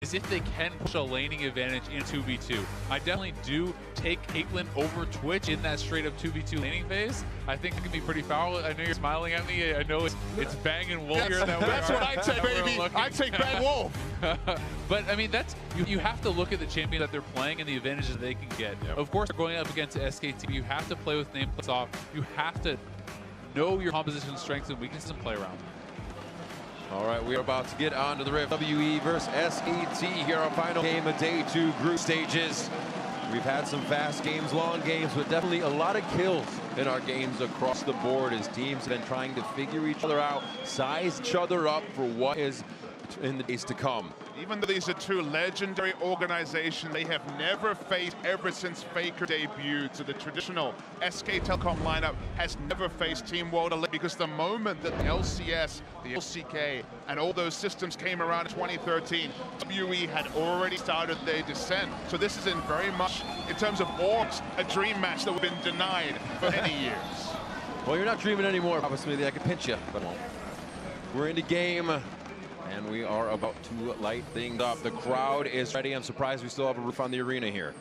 is if they can push a laning advantage in 2v2. I definitely do take Caitlyn over Twitch in that straight up 2v2 laning phase. I think it can be pretty powerful. I know you're smiling at me. I know it's Bang and Wolf here. That's what I'd say, baby. I'd take Bang Wolf. But I mean, that's you have to look at the champion that they're playing and the advantages they can get. Yep. Of course, going up against SKT, you have to play with nameplates off. You have to know your composition, strengths, and weaknesses and play around. All right, we are about to get on to the rift. WE versus SKT here, our final game of day 2 group stages. We've had some fast games, long games, but definitely a lot of kills in our games across the board as teams have been trying to figure each other out, size each other up for what is in the days to come. Even though these are two legendary organizations, they have never faced ever since Faker debuted. So the traditional SK Telecom lineup has never faced Team World Elite, because the moment that the LCS, the LCK, and all those systems came around in 2013, WE had already started their descent. So this is in very much, in terms of orgs, a dream match that we've been denied for many years. Well, you're not dreaming anymore, obviously. I could pinch you, but I won't. We're in the game. And we are about to light things up. The crowd is ready. I'm surprised we still have a roof on the arena here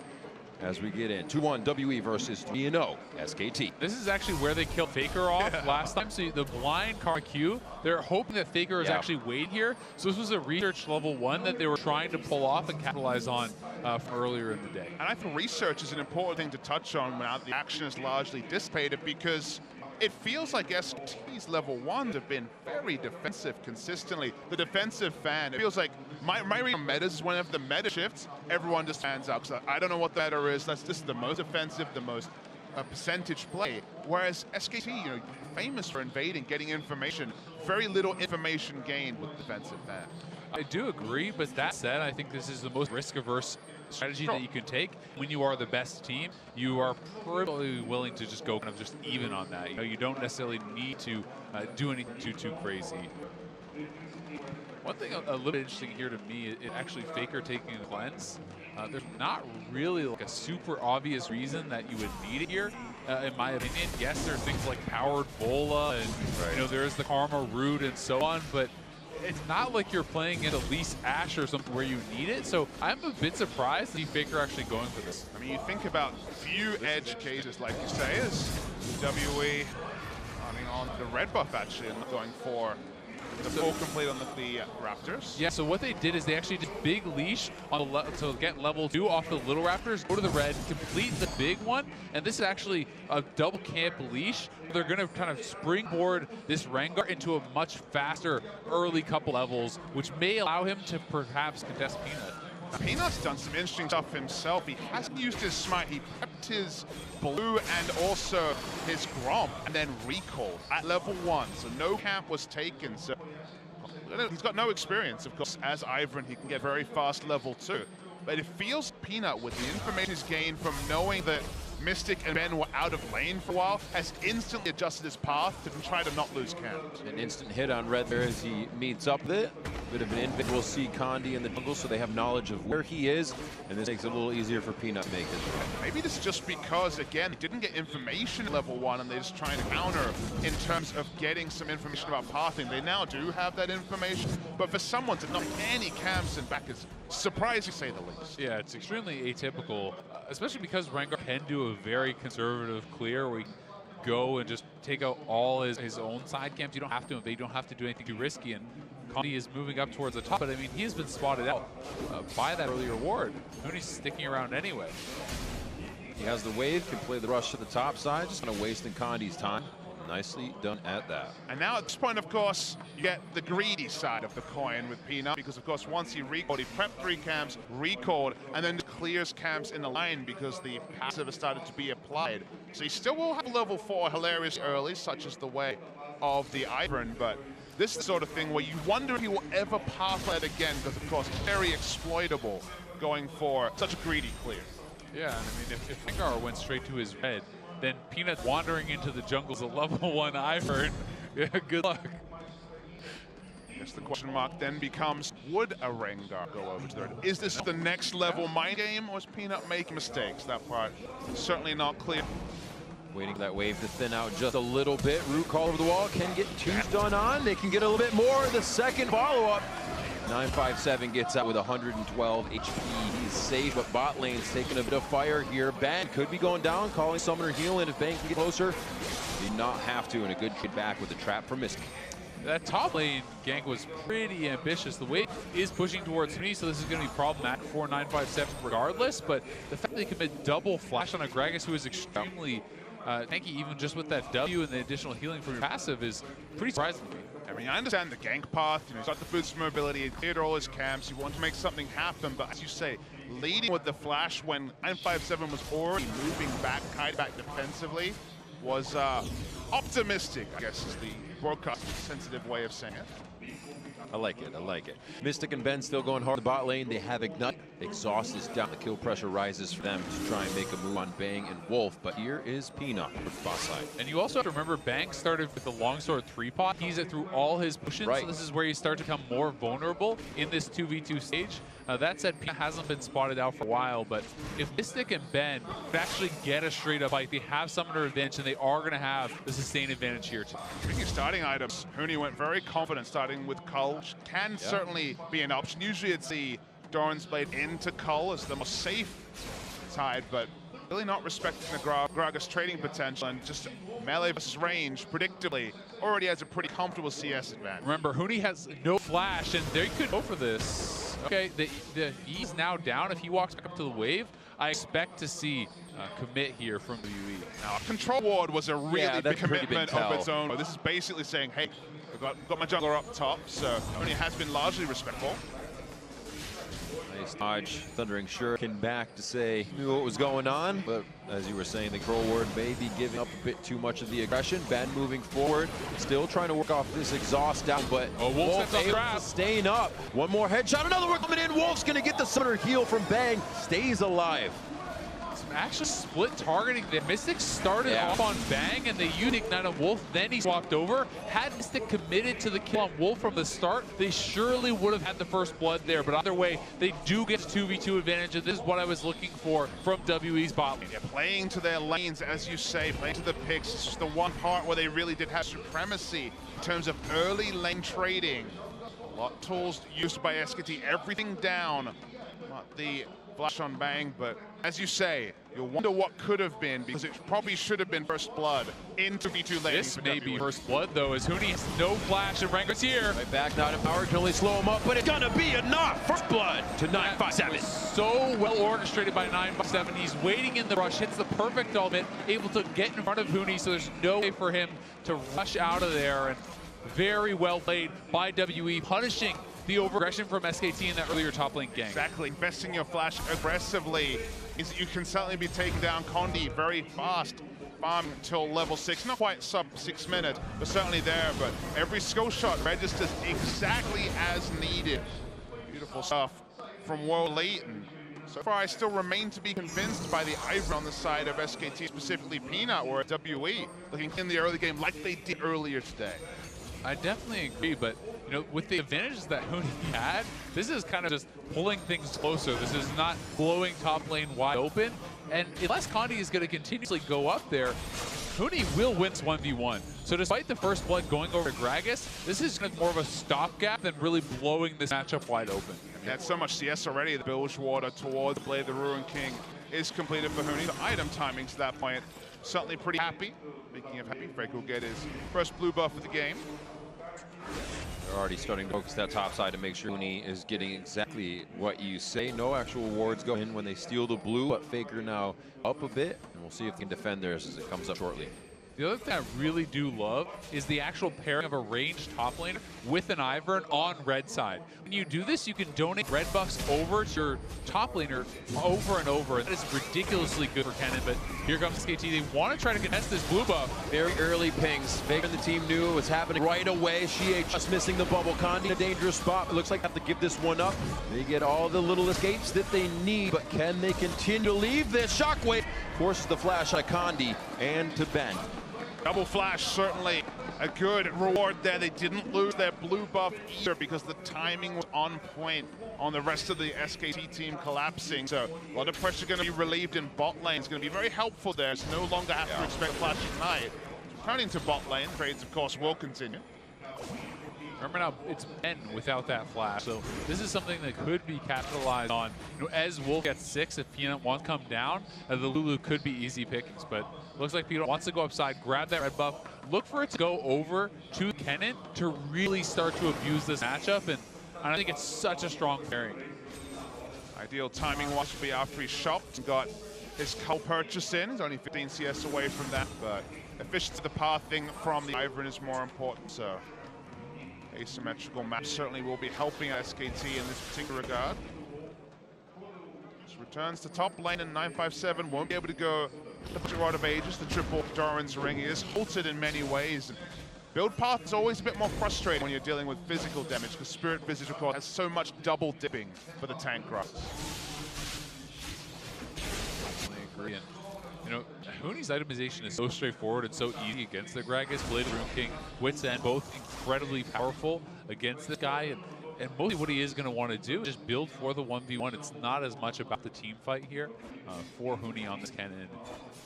as we get in. 2-1 WE versus 3-0 SKT. This is actually where they killed Faker off last time. So the blind Karma Q, they're hoping that Faker is actually waiting here. So this was a research level 1 that they were trying to pull off and capitalize on from earlier in the day. And I think research is an important thing to touch on when the action is largely dissipated, because it feels like SKT's level 1s have been very defensive consistently. The defensive fan, it feels like my reading on metas is whenever the meta shifts, everyone just stands out. So I don't know what the meta is. This is the most offensive, the most percentage play. Whereas SKT, you know, famous for invading, getting information, very little information gained with defensive fan. I do agree, but that said, I think this is the most risk-averse strategy that you can take. When you are the best team, you are probably willing to just go kind of just even on that. You know, you don't necessarily need to do anything too crazy. One thing a little bit interesting here to me is actually Faker taking a cleanse. There's not really like a super obvious reason that you would need it here, in my opinion. Yes, there are things like powered Bola, and you know, there's the Karma Root and so on, but it's not like you're playing in Elise Ashe or something where you need it. So I'm a bit surprised to see Faker actually going for this. I mean, you think about few edge cases, like you say, is WE running on the red buff actually and going for the full complete on the Raptors. Yeah, so what they did is they actually did big leash on the to get level 2 off the little Raptors, go to the red, complete the big one, and this is actually a double camp leash. They're going to kind of springboard this Rengar into a much faster early couple levels, which may allow him to perhaps contest Peanut. Peanut's done some interesting stuff himself. He hasn't used his smite. He prepped his blue and also his Grom, and then recalled at level 1. So no camp was taken. So he's got no experience, of course. As Ivern, he can get very fast level 2. But it feels Peanut, with the information he's gained from knowing that Mystic and Ben were out of lane for a while, has instantly adjusted his path to try to not lose camp. An instant hit on red there as he meets up with it. Bit of an invade. We'll see Condi in the jungle, so they have knowledge of where he is, and this makes it a little easier for Peanut to make his way. Maybe this is just because, again, they didn't get information at level 1, and they're just trying to counter in terms of getting some information about pathing. They now do have that information, but for someone to knock any camps in back is surprising, to say the least. Yeah, it's extremely atypical, especially because Rengar can do a very conservative clear where he can go and just take out all his own side camps. You don't have to invade, you don't have to do anything too risky, and Condi is moving up towards the top, but I mean, he has been spotted out by that earlier ward. Nobody's sticking around anyway. He has the wave, can play the rush to the top side, just kind of wasting Condi's time. Nicely done at that. And now at this point, of course, you get the greedy side of the coin with Peanut, because of course once he recalled, he prepped 3 camps, recalled, and then clears camps in the line because the passive has started to be applied. So he still will have level 4 hilarious early, such as the way of the Ivern, but this is the sort of thing where you wonder if he will ever path that again, because of course very exploitable going for such a greedy clear. Yeah, and I mean, if Rengar went straight to his red, then Peanut wandering into the jungles of level 1 Ivern, yeah, good luck. I guess the question mark then becomes, would a Rengar go over to the red? Is this the next level mind game, or is Peanut making mistakes? That part certainly not clear. Waiting for that wave to thin out just a little bit. Root call over the wall, can get 2s done on. They can get a little bit more. The second follow-up. 957 gets out with 112 HP. He's safe, but bot lane's taking a bit of fire here. Ban could be going down, calling Summoner heal in if Ban can get closer. Did not have to, and a good hit back with the trap for Mystic. That top lane gank was pretty ambitious. The wave is pushing towards me, so this is going to be problematic for 957 regardless. But the fact that they commit double flash on a Gragas who is extremely tanky, even just with that W and the additional healing from your passive, is pretty surprising to me. I mean, I understand the gank path. You know, he's got the boost mobility, he cleared all his camps, you want to make something happen, but as you say, leading with the flash when 957 was already moving back, kind of back defensively, was optimistic, I guess is the broadcast sensitive way of saying it. I like it, I like it. Mystic and Ben still going hard in the bot lane. They have Ignite. Exhaust is down. The kill pressure rises for them to try and make a move on Bang and Wolf. But here is Peanut for the bot side. And you also have to remember, Bang started with the longsword 3-pot. He's it through all his potions, right. So this is where you start to become more vulnerable in this 2v2 stage. That said, Peanut hasn't been spotted out for a while, but if Mystic and Ben could actually get a straight-up fight, they have Summoner advantage, and they are going to have the sustain advantage here too. Speaking of starting items, Huni went very confident starting with Cull, which can certainly be an option. Usually it's the Doran's Blade into Cull as the most safe side, but really not respecting the Gragas trading potential, and just melee versus range, predictably, already has a pretty comfortable CS advantage. Remember, Huni has no flash, and they could go for this. Okay, the E's now down. If he walks back up to the wave, I expect to see commit here from WE. Now, a control ward was a really big commitment of its own. This is basically saying, hey, I've got my jungler up top, so Huni has been largely respectful. Nice dodge. Thundering Shuriken back to say knew what was going on, but as you were saying, the control ward may be giving up a bit too much of the aggression. Ben moving forward, still trying to work off this exhaust down, but Wolf staying up. One more headshot, another one coming in. Wolf's gonna get the Summoner heal from Bang, stays alive. Actually split targeting there. Mystic started off on Bang and they used Ignite on Wolf, then he swapped over. Had Mystic committed to the kill on Wolf from the start, they surely would have had the first blood there, but either way, they do get 2v2 advantage, and this is what I was looking for from WE's bot lane. Yeah, playing to their lanes, as you say, playing to the picks. It's just the one part where they really did have supremacy in terms of early lane trading. A lot of tools used by SKT, everything down. Not the flash on Bang, but as you say, you'll wonder what could have been, because it probably should have been first blood into V2 lane. This may be first blood though, as Huni has no flash and Ranger's here. Right back, not empowered, can only slow him up, but it's gonna be enough. First blood to 957. So well orchestrated by 957. He's waiting in the rush, hits the perfect ultimate, able to get in front of Huni, so there's no way for him to rush out of there. And very well played by WE, punishing the overaggression from SKT in that earlier top lane gank. Exactly, investing your flash aggressively is that you can certainly be taking down Condi very fast. Farm until level 6, not quite sub 6 minutes, but certainly there. But every skill shot registers exactly as needed. Beautiful stuff from World Elite. And so far, I still remain to be convinced by the Ivory on the side of SKT, specifically Peanut, or WE, looking in the early game like they did earlier today. I definitely agree, but you know, with the advantages that Huni had, this is kind of just pulling things closer. This is not blowing top lane wide open, and unless Condi is going to continuously go up there, Huni will win this 1v1. So despite the first blood going over to Gragas, this is kind of more of a stopgap than really blowing this matchup wide open. I mean, that's so much CS already. The Bilge Water towards Blade the Ruin King is completed for Huni. The item timing to that point, certainly pretty happy. Speaking of happy, Frank will get his first blue buff of the game. They're already starting to focus that top side to make sure Huni is getting exactly what you say. No actual wards go in when they steal the blue, but Faker now up a bit, and we'll see if they can defend theirs as it comes up shortly. The other thing I really do love is the actual pairing of a ranged top laner with an Ivern on red side. When you do this, you can donate red buffs over to your top laner over and over. That is ridiculously good for Kennen, but here comes SKT. They want to try to contest this blue buff. Very early pings. Faker and the team knew it was happening right away. Shie just missing the bubble. Condi in a dangerous spot. It looks like they have to give this one up. They get all the little escapes that they need, but can they continue to leave this? Shockwave forces the flash on Condi and to Ben. Double flash, certainly a good reward there. They didn't lose their blue buff either because the timing was on point on the rest of the SKT team collapsing. So a lot of pressure going to be relieved in bot lane. It's going to be very helpful there. It's no longer have to expect flash ignite. Turning to bot lane, trades of course will continue. Remember now, it's Ben without that flash, so this is something that could be capitalized on. You know, as Wolf gets 6, if Peanut wants to come down, the Lulu could be easy pickings, but looks like Peanut wants to go upside, grab that red buff, look for it to go over to Kennen to really start to abuse this matchup, and I think it's such a strong pairing. Ideal timing was to be after he shopped and got his cull purchase in. He's only 15 CS away from that, but efficiency of the pathing from the Ivern is more important, so asymmetrical match certainly will be helping SKT in this particular regard. Just returns to top lane, and 957 won't be able to go the Rod of Ages, the triple Doran's Ring. He is halted in many ways. Build path is always a bit more frustrating when you're dealing with physical damage, because Spirit Visage, of course, has so much double dipping for the tank rush. I agree. And, you know, Huni's itemization is so straightforward and so easy against the Gragas. Blade of Rune King, Wits End, both incredibly powerful against this guy. And mostly what he is going to want to do is just build for the 1v1. It's not as much about the team fight here for Huni on this Kennen.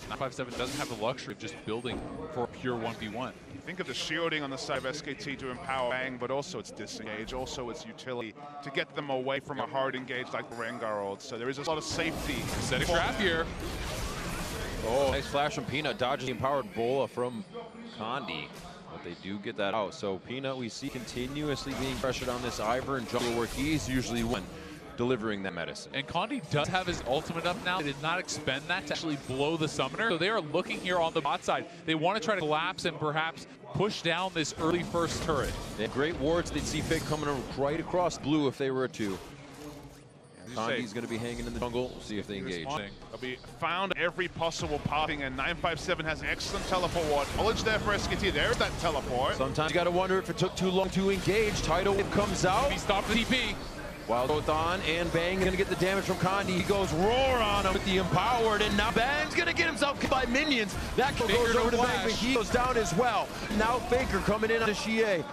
957 doesn't have the luxury of just building for a pure 1v1. Think of the shielding on the side of SKT to empower Bang, but also its disengage, also its utility to get them away from a hard engage like the Rengar ult. So there is a lot of safety. Set a trap here. Oh, nice flash from Peanut, dodges the empowered Bola from Condi. But they do get that out. So Peanut, we see continuously being pressured on this Ivern jungle where he's usually one delivering that medicine. And Condi does have his ultimate up now. They did not expend that to actually blow the summoner. So they are looking here on the bot side. They want to try to collapse and perhaps push down this early first turret. They have great wards. They'd see Fig coming right across blue if they were a 2. Condi's going to be hanging in the jungle. We'll see if they engage. They'll be found every possible pathing, and 957 has excellent teleport ward. Knowledge there for SKT. There's that teleport. Sometimes you got to wonder if it took too long to engage. Tidal Wave comes out. He stopped the TP. While both on and Bang going to get the damage from Condi. He goes roar on him with the empowered, and now Bang's going to get himself killed by minions. That kill goes over to Bang, but he goes down as well. Now Faker coming in on the Xie.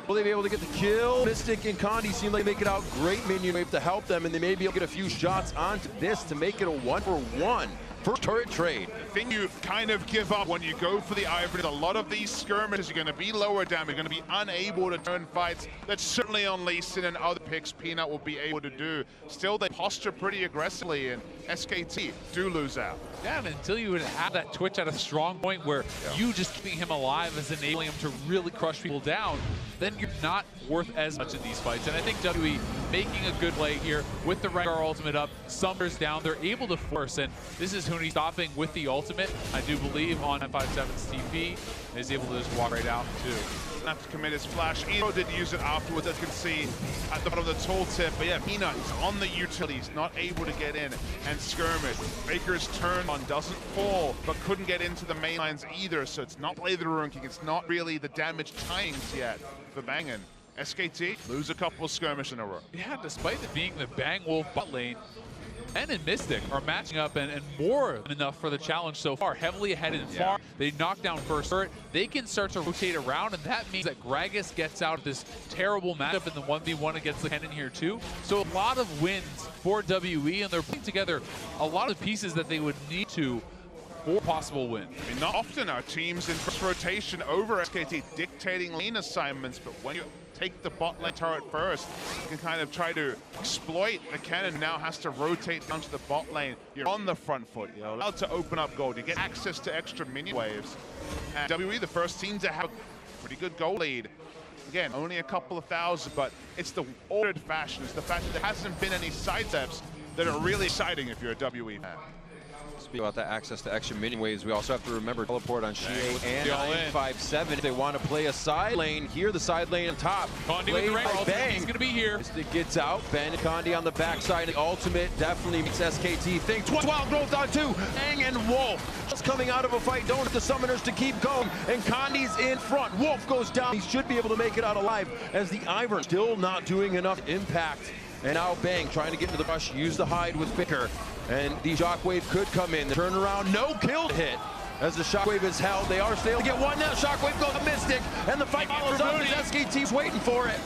Will they be able to get the kill? Mystic and Condi seem like they make it out. Great minion wave to help them, and they may be able to get a few shots onto this to make it a 1-for-1. First turret trade. The thing you kind of give up when you go for the Ivern is a lot of these skirmishes are going to be lower damage. You're going to be unable to turn fights. That's certainly on Lee Sin and other picks Peanut will be able to do. Still, they posture pretty aggressively, and SKT do lose out. Yeah, and until you would have that Twitch at a strong point where you just keeping him alive is enabling him to really crush people down, then you're not worth as much in these fights. And I think WE making a good play here with the Rengar ultimate up, Summer's down, they're able to force, and this is Huni stopping with the ultimate. I do believe on 957's TP is able to just walk right out too. Have to commit his flash. Eno did use it afterwards, as you can see at the bottom of the tooltip. But yeah, Peanut is on the utilities, not able to get in and skirmish. Baker's turn on doesn't fall, but couldn't get into the main lines either. So it's not Blade of the Rune King. It's not really the damage timings yet for Bangin. SKT lose a couple of skirmish in a row. Yeah, despite it being the Bang Wolf bot lane, Ben and Mystic are matching up and more than enough for the challenge so far. Heavily ahead in farm. They knock down first turret. They can start to rotate around, and that means that Gragas gets out of this terrible matchup in the 1v1 against the Kennen here too. So a lot of wins for WE, and they're putting together a lot of pieces that they would need to for possible win. I mean, not often are teams in first rotation over SKT dictating lane assignments, but when you take the bot lane turret first, you can kind of try to exploit the Kennen. Now has to rotate down to the bot lane. You're on the front foot. You're allowed to open up gold. You get access to extra minion waves. And WE, the first team to have a pretty good goal lead. Again, only a couple of thousand, but it's the ordered fashion. It's the fact that there hasn't been any side steps that are really exciting if you're a WE fan. Speak about that access to extra minion waves. We also have to remember teleport on Xie and 957. If they want to play a side lane here, the side lane on top. Condi with the Rengar ultimate, he's going to be here. Mystic gets out. Ben and Condi on the backside. The ultimate definitely makes SKT think. 12 growth on 2. Bang and Wolf just coming out of a fight. Don't want the summoners to keep going. And Condi's in front. Wolf goes down. He should be able to make it out alive as the Ivern still not doing enough impact. And now Bang trying to get into the rush. Use the hide with Faker. And the shockwave could come in. The turnaround, no kill hit. As the shockwave is held, they are still to get one now. Shockwave goes to Mystic, and the fight follows up as SKT's waiting for it.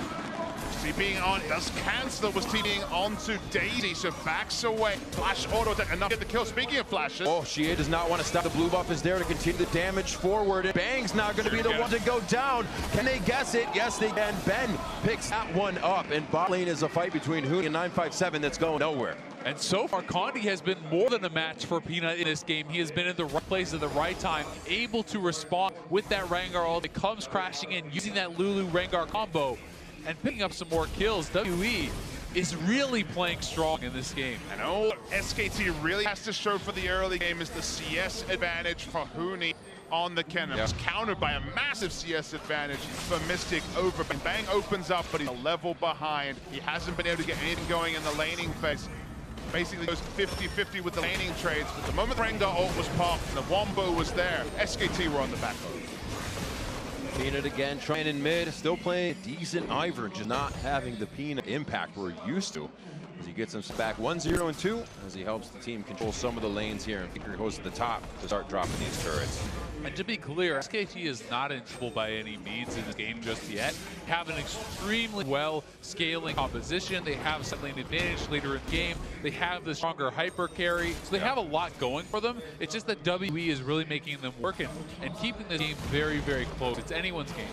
TPing on, does cancel, was TPing onto Daisy, so backs away. Flash auto attack, enough to get the kill. Speaking of flashes. Oh, Shea does not want to stop. The blue buff is there to continue the damage forward. And Bang's not going to be the one to go down. Can they guess it? Yes, they can. Ben picks that one up, and bot lane is a fight between Huni and 957 that's going nowhere. And so far, Condi has been more than a match for Peanut in this game. He has been in the right place at the right time, able to respond with that Rengar ult. It comes crashing in, using that Lulu Rengar combo, and picking up some more kills. WE is really playing strong in this game. And all SKT really has to show for the early game is the CS advantage for Huni on the Kennen. It's countered by a massive CS advantage for Mystic over. Bang opens up, but he's a level behind. He hasn't been able to get anything going in the laning phase. Basically goes 50-50 with the laning trades, but the moment Rengar ult was popped and the Wombo was there, SKT were on the back foot. Peanut again trying in mid, still playing decent Ivern, just not having the Peanut impact we're used to. As he gets him back 1-0 and 2, as he helps the team control some of the lanes here, and Faker goes to the top to start dropping these turrets. And to be clear, SKT is not in trouble by any means in this game just yet. Have an extremely well scaling composition. They have some lane advantage later in the game. They have the stronger hyper carry. So they have a lot going for them. It's just that WE is really making them work and keeping the game very, very close. It's anyone's game.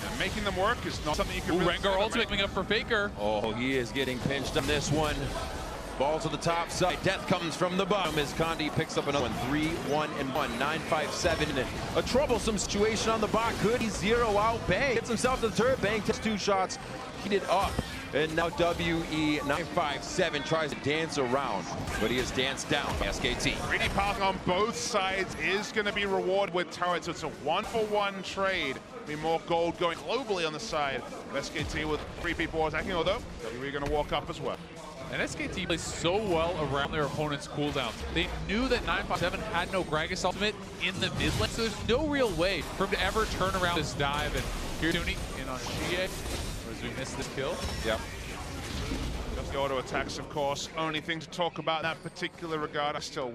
And making them work is not something you can really Rengar ultimate coming up for Faker. Oh, he is getting pinched on this one. Ball to the top side. Death comes from the bottom as Condi picks up another one. 3-1-1. 957. A troublesome situation on the bot. Could he zero out Bang? Gets himself to the turret. Bang takes 2 shots. Heated up. And now WE 957 tries to dance around, but he is danced down by SKT. Greedy passing on both sides is going to be rewarded with turrets. It's a 1-for-1 trade. Be more gold going globally on the side of SKT with 3 people attacking, although WE going to walk up as well. And SKT plays so well around their opponent's cooldowns. They knew that 957 had no Gragas ultimate in the mid lane, so there's no real way for him to ever turn around this dive. And here's Huni in on Shea, as we missed this kill. Yep. Just the auto attacks, of course. Only thing to talk about in that particular regard. I still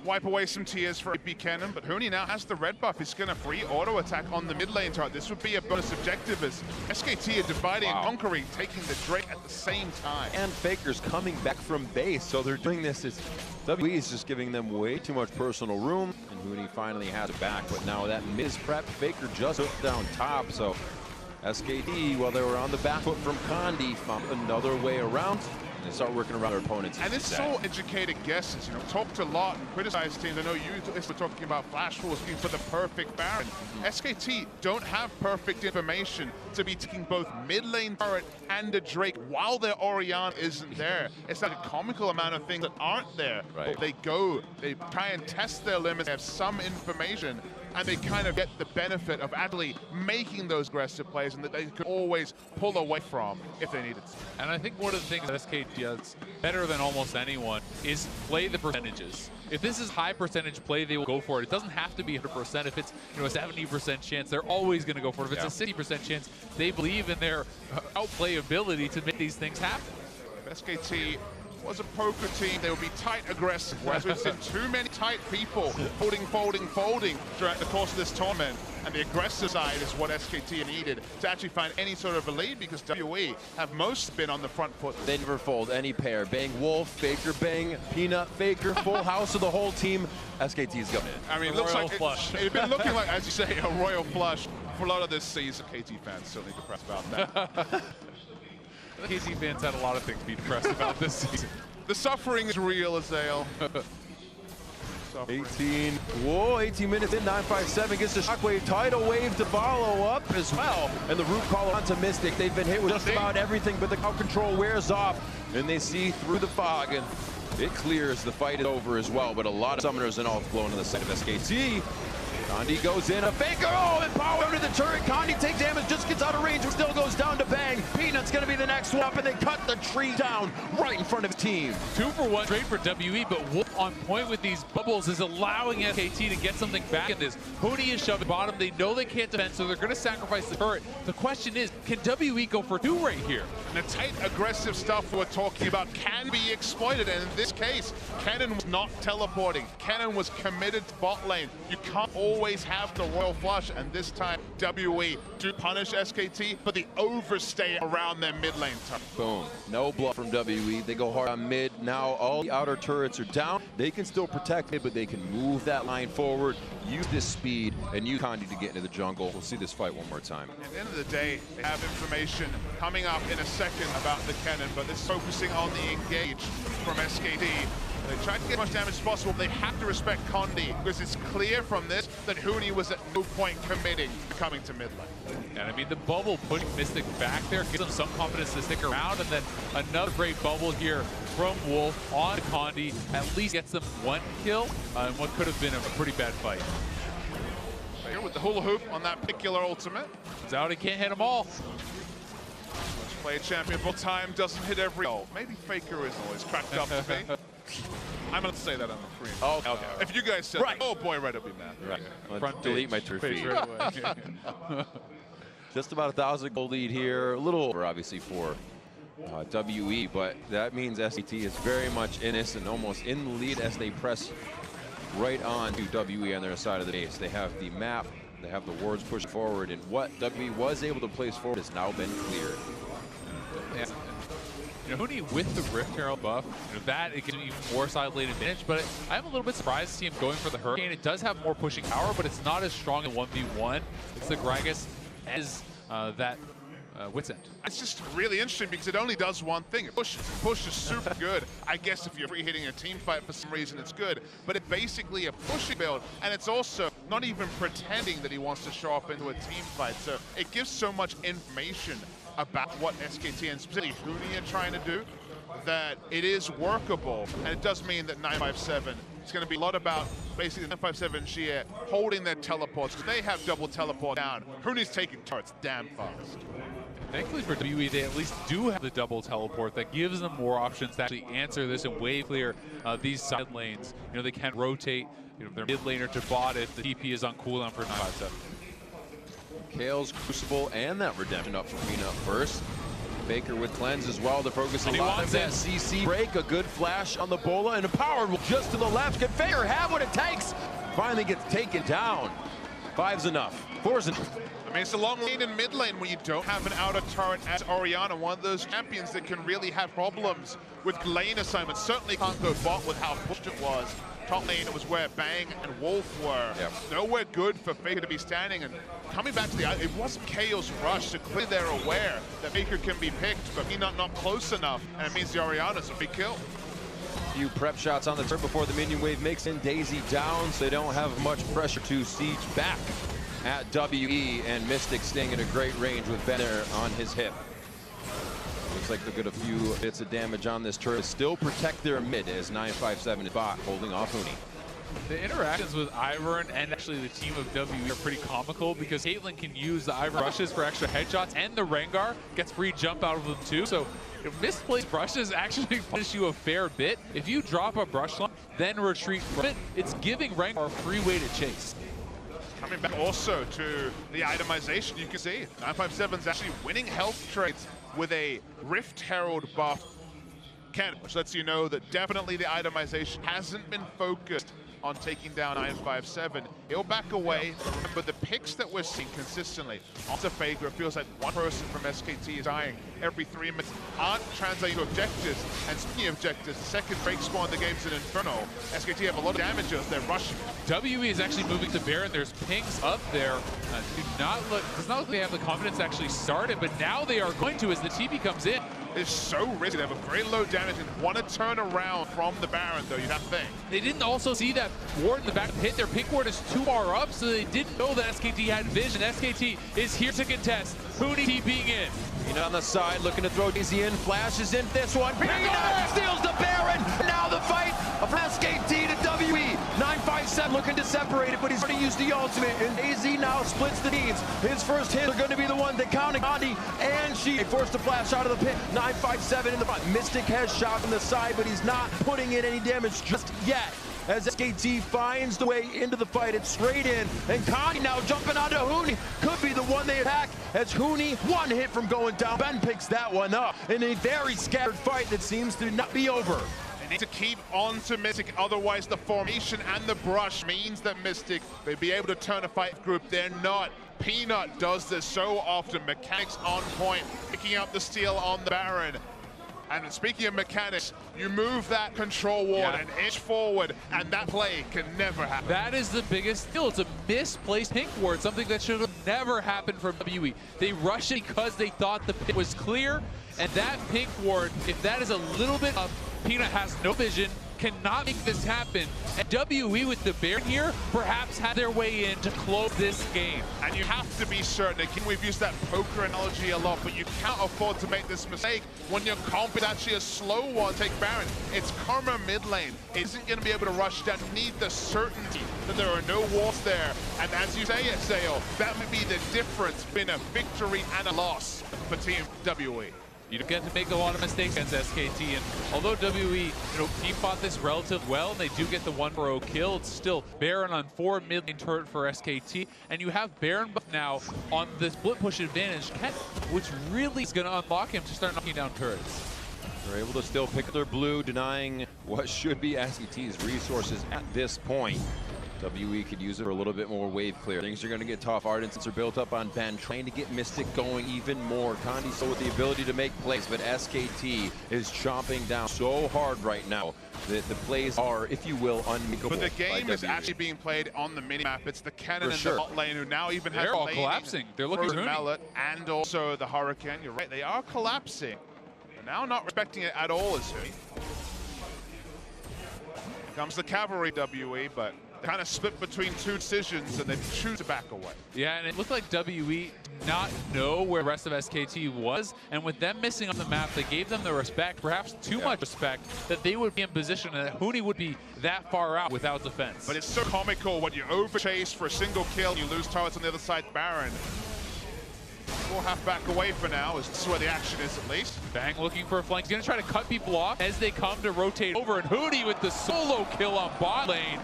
wipe away some tears for AP Kennen, but Huni now has the red buff. He's going to free auto attack on the mid lane turret. This would be a bonus objective as SKT are dividing and conquering, taking the Drake at the same time. And Faker's coming back from base, so they're doing this as WE is just giving them way too much personal room, and Huni finally has it back, but now that mid prep, Faker just took down top, so SKT, while they were on the back foot from Condi, found another way around. They start working around their opponents. And it's so educated guesses, you know, talked a lot and criticized teams. I know you were talking about Flash Force looking for the perfect Baron. SKT don't have perfect information to be taking both mid lane turret and a Drake while their Orianna isn't there. It's like a comical amount of things that aren't there. Right. They try and test their limits, they have some information, and they kind of get the benefit of actually making those aggressive plays and that they could always pull away from if they needed to. And I think one of the things that SK does better than almost anyone is play the percentages. If this is high percentage play, they will go for it. It doesn't have to be 100%. If it's a 70% chance, they're always going to go for it. If it's a 60% chance, they believe in their outplay ability to make these things happen. If SKT was a poker team, they would be tight aggressive, whereas we've seen too many tight people folding throughout the course of this tournament. And the aggressive side is what SKT needed to actually find any sort of a lead, because WE have most been on the front foot. They never fold any pair. Bang Wolf, Faker, Bang, Peanut, Faker, full house of the whole team. SKT's going. I mean, it looks like it's been looking like, as you say, a royal flush for a lot of this season. KT fans certainly depressed about that. KT fans had a lot of things to be depressed about this season. The suffering is real, Azale. 18 minutes in, 957 gets the Shockwave tidal wave to follow up as well. And the root call onto Mystic. They've been hit with just about everything, but the crowd control wears off, and they see through the fog, and it clears. The fight is over as well, but a lot of summoners and all blown to the side of SKT. Condi goes in, a Faker, and power under the turret. Condi takes damage, just gets out of range, but still goes down to Bang. Peanut's gonna be the next one up, and they cut the tree down right in front of his team. 2-for-1 trade for WE, but Wolf on point with these bubbles is allowing SKT to get something back in this. Huni is shoving bottom. They know they can't defend, so they're gonna sacrifice the turret. The question is, can WE go for 2 right here? And the tight, aggressive stuff we're talking about can be exploited, and in this case, Kennen was not teleporting. Kennen was committed to bot lane. You can't always always have the royal flush, and this time WWE do punish SKT, but they overstay around their mid lane turn. Boom. No bluff from WWE. They go hard on mid. Now all the outer turrets are down. They can still protect it, but they can move that line forward, use this speed, and use Condi to get into the jungle. We'll see this fight one more time. At the end of the day, they have information coming up in a second about the cannon, but this is focusing on the engage from SKT. They try to get as much damage as possible. They have to respect Condi, because it's clear from this that Huni was at no point committing to coming to mid lane. And I mean, the bubble putting Mystic back there gives them some confidence to stick around, and then another great bubble here from Wolf on Condi at least gets them one kill in what could have been a pretty bad fight. Here with the hula hoop on that particular ultimate. Zowdy can't hit them all. Play a champion full time, doesn't hit every goal. Maybe Faker isn't always cracked up to me. I'm going to say that on the screen. Oh, okay. If you guys said, right. Oh boy, Red will be mad. Right. Let's Front delete my page feed. right away. Just about 1,000 gold lead here. A little over, obviously, for WE, but that means SKT is very much in this and almost in the lead as they press right on to WE on their side of the base. They have the map, they have the wards pushing forward, and what WE was able to place forward has now been cleared. Yeah. You know, Huni with the Rift Herald buff, you know, that it gives him even more side lane advantage, but I'm a little bit surprised to see him going for the Hurricane. It does have more pushing power, but it's not as strong in 1v1. It's the Gragas as that Wit's End. It's just really interesting because it only does one thing. It pushes. Push is super good. I guess if you're free-hitting a team fight for some reason, it's good. But it's basically a pushing build, and it's also not even pretending that he wants to show up into a team fight. So it gives so much information about what SKT and specifically Huni are trying to do, that it is workable. And it does mean that 957 is going to be a lot about basically 957 Shia holding their teleports, because they have double teleport down. Huni's taking turrets damn fast. Thankfully for WE, they at least do have the double teleport that gives them more options to actually answer this and way clear these side lanes. You know, they can rotate, you know, their mid laner to bot if the TP is on cooldown for 957. Kale's Crucible and that Redemption up for Mina first. Baker with Cleanse as well. They're focusing a lot on that CC break. A good flash on the Bola and empowered just to the left. Can Faker have what it takes? Finally gets taken down. 5's enough. 4's enough. I mean, it's a long lane in mid lane when you don't have an outer turret as Orianna, one of those champions that can really have problems with lane assignments. Certainly can't go bot with how pushed it was. Top lane, it was where Bang and Wolf were. Yep. Nowhere good for Faker to be standing, and coming back to it wasn't Kale's rush, so clearly they're aware that Faker can be picked, but he's not close enough, and it means the Orianna's a big kill. Few prep shots on the turret before the minion wave makes in Daisy down, so they don't have much pressure to siege back at WE, and Mystic staying in a great range with Ben there on his hip. Looks like they'll get a few bits of damage on this turret. Still protect their mid as 957 is bot holding off Huni. The interactions with Ivern and actually the team of WE are pretty comical, because Caitlyn can use the Ivern brushes for extra headshots, and the Rengar gets free jump out of them too. So if misplaced brushes actually punish you a fair bit. If you drop a brush line, then retreat from it, it's giving Rengar a free way to chase. Coming back also to the itemization, you can see 957's actually winning health trades with a Rift Herald buff cannon, which lets you know that definitely the itemization hasn't been focused on taking down 957. He'll back away, but remember the picks that we're seeing consistently onto Faker, it feels like one person from SKT is dying every 3 minutes, aren't translating to objectives. And speaking of objectives, the second break score in the game's an Inferno. SKT have a lot of damage as they're rushing. WE is actually moving to Baron. There's pings up there. Does not look like they have the confidence to actually start it, but now they are going to as the TP comes in. It's so risky. They have a very low damage and want to turn around from the Baron, though, you'd have to think. They didn't also see that ward in the back hit. Their pink ward is too far up, so they didn't know that SKT had vision. SKT is here to contest. Huni TPing in. Mina on the side, looking to throw Daisy in, flashes in this one. Mina steals the Baron. Now the fight from SKT to WE. 957 looking to separate it, but he's already used the ultimate, and Daisy now splits the teams. His first hit are going to be the one that counted Condi, and she forced to flash out of the pit. 957 in the front. Mystic has shot from the side, but he's not putting in any damage just yet. As SKT finds the way into the fight, it's straight in, and Condi now jumping onto Huni. Could be the one they attack, as Huni, one hit from going down. Ben picks that one up in a very scattered fight that seems to not be over. need to keep on to Mystic, otherwise the formation and the brush means that Mystic may be able to turn a fight group. They're not. Peanut does this so often. Mechanics on point, picking up the steal on the Baron. And speaking of mechanics, you move that control ward an inch forward, and that play can never happen. That is the biggest deal. It's a misplaced pink ward, something that should have never happened from WE. They rushed it because they thought the pit was clear, and that pink ward, if that is a little bit up, Peanut has no vision, cannot make this happen. And WE with the Baron here perhaps had their way in to close this game. And you have to be certain, again, we've used that poker analogy a lot, but you can't afford to make this mistake when your comp is actually a slow one. Take Baron, it's Karma mid lane. Isn't going to be able to rush down, need the certainty that there are no walls there. And as you say, Sale, that might be the difference between a victory and a loss for Team WE. You don't get to make a lot of mistakes against SKT, and although WE, team fought this relatively well, and they do get the 1-0 kill, it's still Baron on 4 mid lane turret for SKT, and you have Baron buff now on the split push advantage, which really is going to unlock him to start knocking down turrets. They're able to still pick their blue, denying what should be SKT's resources at this point. WE could use it for a little bit more wave clear. Things are going to get tough. Ardents are built up on Ben, trying to get Mystic going even more. Condi still with the ability to make plays, but SKT is chomping down so hard right now that the plays are, if you will, unmakeable. But the game is actually being played on the minimap. It's the Cannon and the bot lane who now even has They're all collapsing. They're looking for Mallet and also the Hurricane. You're right, they are collapsing. But now not respecting it at all is Huni. Here comes the cavalry WE, but kind of split between two decisions, and they choose to back away. Yeah, and it looked like WE did not know where the rest of SKT was, and with them missing on the map, they gave them the respect, perhaps too much respect, that they would be in position and that Huni would be that far out without defense. But it's so comical when you overchase for a single kill, you lose turrets on the other side. Baron. We'll have back away for now, as this is where the action is at least. Bang looking for a flank. He's going to try to cut people off as they come to rotate over, and Huni with the solo kill on bot lane.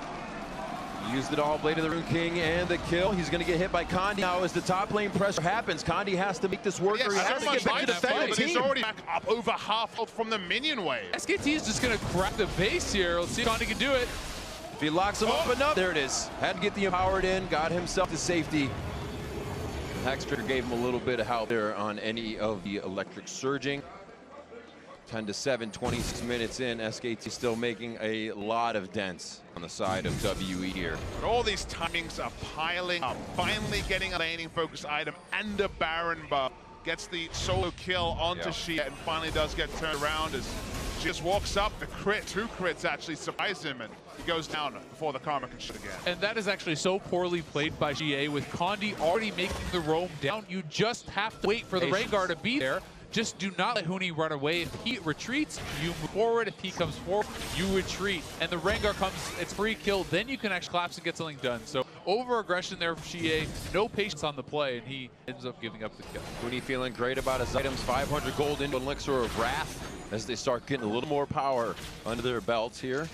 Used it all, Blade of the Rune King and the kill. He's going to get hit by Condi. Now as the top lane pressure happens, Condi has to make this work, or he has to get back to defend the team. He's already back up over half from the minion wave. SKT is just going to crack the base here. Let's see if Condi can do it. If he locks him up enough, there it is. Had to get the empowered in, got himself to safety. Hexter gave him a little bit of help there on any of the electric surging. 10-7, 26 minutes in, SKT still making a lot of dents on the side of WE here. But all these timings are piling up. Finally getting a laning focus item and a Baron buff. Gets the solo kill onto Shia and finally does get turned around as she just walks up. The crit, 2 crits actually surprise him, and he goes down before the Karma can shoot again. And that is actually so poorly played by GA with Condi already making the roam down. You just have to wait for the Rengar to be there. Just do not let Huni run away. If he retreats, you move forward. If he comes forward, you retreat. And the Rengar comes, it's free kill. Then you can actually collapse and get something done. So over-aggression there from Shie. No patience on the play, and he ends up giving up the kill. Huni feeling great about his items. 500 gold into Elixir of Wrath as they start getting a little more power under their belts here.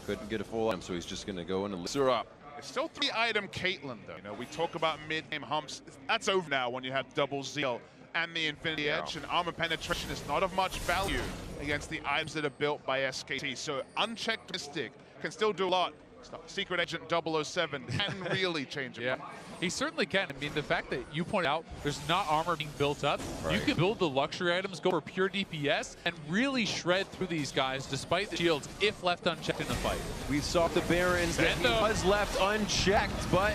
Couldn't get a full item, so he's just going to go and Elixir up. It's still 3-item Caitlyn, though. We talk about mid-game humps. That's over now when you have double Zeal and the Infinity Edge, and armor penetration is not of much value against the items that are built by SKT. So unchecked Mystic can still do a lot. Secret Agent 007 can really change it. He certainly can. I mean, the fact that you pointed out there's not armor being built up, you can build the luxury items, go for pure DPS, and really shred through these guys despite the shields if left unchecked in the fight. We saw the Barons that he was left unchecked, but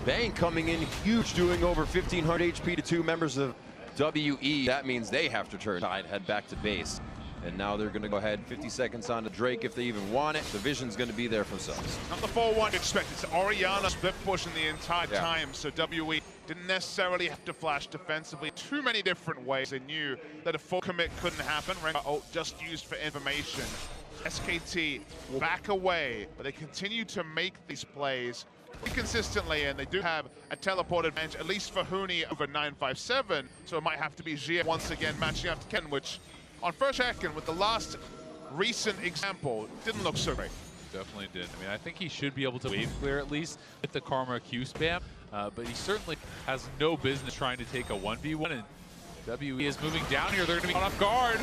Bang coming in huge, doing over 1,500 HP to 2 members of WE. That means they have to turn tide, head back to base. And now they're going to go ahead 50 seconds on to Drake if they even want it. The vision's going to be there for themselves. Not the 4-1 expected. It's Orianna split pushing the entire time, so WE didn't necessarily have to flash defensively too many different ways. They knew that a full commit couldn't happen. Rengar just used for information. SKT will back away, but they continue to make these plays consistently, and they do have a teleport advantage, at least for Huni over 957, so it might have to be Jia once again matching up to Ken, which on first second with the last recent example didn't look so great. Definitely did. I mean, I think he should be able to wave clear at least with the Karma Q spam, but he certainly has no business trying to take a 1v1, and WE is moving down here. They're going to be caught off guard.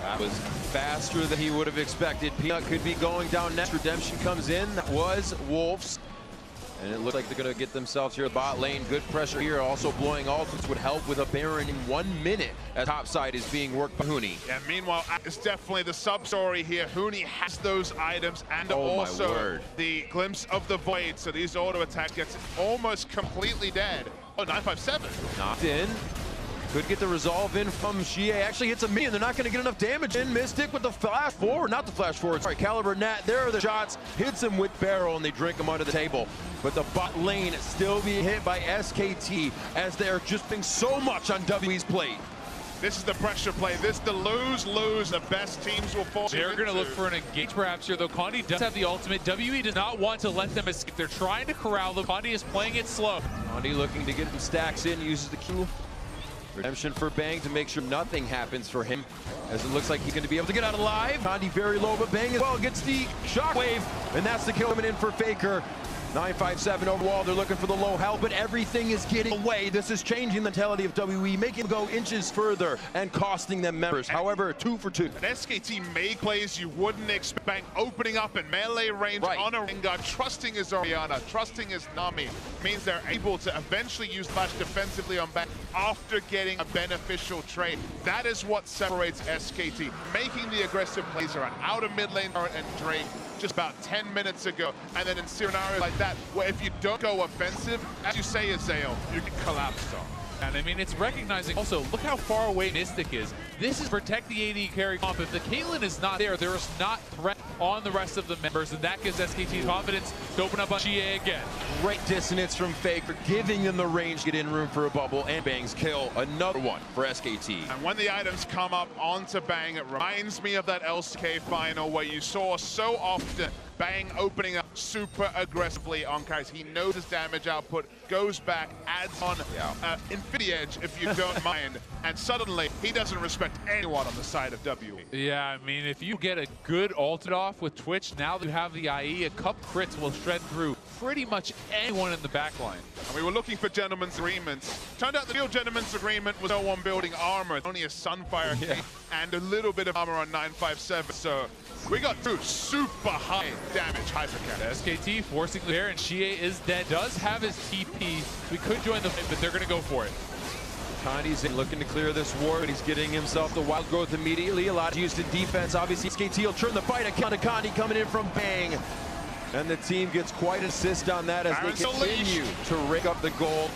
That was faster than he would have expected. Peanut could be going down next. Redemption comes in. That was Wolves. And it looks like they're going to get themselves here. Bot lane, good pressure here. Also blowing ultimates would help with a Baron in 1 minute as topside is being worked by Huni. Yeah, meanwhile, it's definitely the sub-story here. Huni has those items and also the glimpse of the void. So these auto attacks gets almost completely dead. Oh, 957. Knocked in. Could get the resolve in from Xie. Actually hits a minion. They're not going to get enough damage in. Mystic with the flash forward. Not the flash forward. Sorry, Caliber Nat. There are the shots. Hits him with barrel and they drink him under the table. But the bot lane still being hit by SKT as they're just being so much on WE's plate. This is the pressure play. This is the lose-lose. The best teams will fall. They're going to look for an engage perhaps here, though. Condi does have the ultimate. WE does not want to let them escape. They're trying to corral them. Condi is playing it slow. Condi looking to get some stacks in. Uses the Q. Redemption for Bang to make sure nothing happens for him, as it looks like he's going to be able to get out alive. Condi very low, but Bang as well gets the shockwave, and that's the kill coming in for Faker. 957 over wall. They're looking for the low health, but everything is getting away. This is changing the mentality of WE, making them go inches further and costing them members. However, 2 for 2. An SKT make plays you wouldn't expect, opening up in melee range on a Rengar, trusting his Orianna, trusting his Nami, means they're able to eventually use Flash defensively on back after getting a beneficial trade. That is what separates SKT, making the aggressive plays around out of mid lane and Drake just about 10 minutes ago. And then in scenarios like that, where if you don't go offensive, as you say, Azael, you get collapsed on. And I mean, it's recognizing also, look how far away Mystic is. This is protect the AD carry comp. If the Caitlyn is not there, there is not threat on the rest of the members, and that gives SKT confidence to open up on Xie again. Great dissonance from Faker, giving them the range to get in room for a bubble, and Bang's kill, another one for SKT. And when the items come up onto Bang, it reminds me of that LCK final where you saw so often Bang opening up super aggressively on guys. He knows his damage output, goes back, adds on Infinity Edge if you don't mind, and suddenly he doesn't respect anyone on the side of WE. Yeah, I mean, if you get a good ulted off with Twitch, now that you have the IE, a couple crits will shred through pretty much anyone in the backline. And we were looking for gentlemen's agreements. Turned out the real gentleman's agreement was no one building armor, only a Sunfire and a little bit of armor on 957. So we got through super high damage hypercat. SKT forcing the air, and Xie is dead. Does have his TP. We could join the fight, but they're going to go for it. Condi's looking to clear this war, but he's getting himself the wild growth immediately. A lot used in defense. Obviously, SKT will turn the fight. Account to Condi coming in from Bang. And the team gets quite an assist on that as they continue to rake up the gold.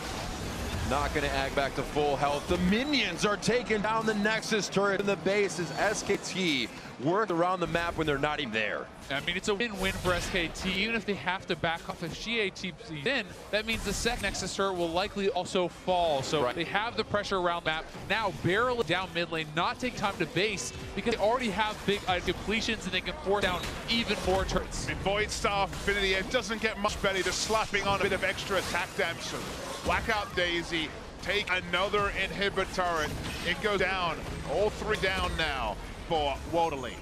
Not going to act back to full health. The minions are taking down the Nexus turret in the base as SKT work around the map when they're not even there. I mean, it's a win-win for SKT, even if they have to back off. If Xie TPs in, that means the second Nexus turret will likely also fall. So they have the pressure around the map. Now barreling down mid lane, not take time to base, because they already have big depletions and they can force down even more turrets. I mean, Void Staff, Infinity Edge doesn't get much better, just slapping on a bit of extra attack damage. So Blackout Daisy, take another inhibit turret. It goes down, all 3 down now for Waterley.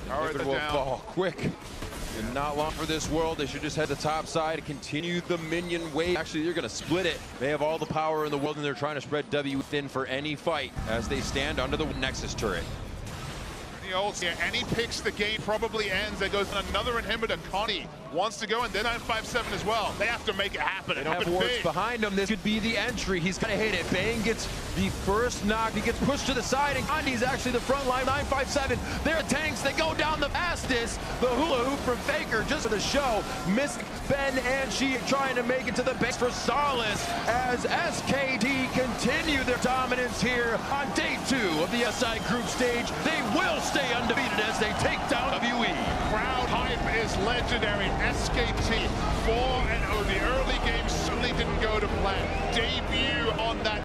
Inhibit will fall quick. And not long for this world. They should just head to top side and continue the minion wave. Actually, they're going to split it. They have all the power in the world, and they're trying to spread W thin for any fight as they stand under the Nexus turret. The ult here, and he picks the game, probably ends. There goes another inhibitor. Connie wants to go, and then 957 as well. They have to make it happen. They don't have wards behind him. This could be the entry. He's going to hit it. Bang gets the first knock. He gets pushed to the side, and Condi's actually the front line. 957. They're tanks. They go down the fastest. The hula hoop from Faker just for the show. Missed Ben and she trying to make it to the base for Solace as SKT continue their dominance here on day 2 of the SI group stage. They will stay undefeated as they take down WE. Crowd hype is legendary. SKT 4-0. The early game certainly didn't go to plan. Debut on that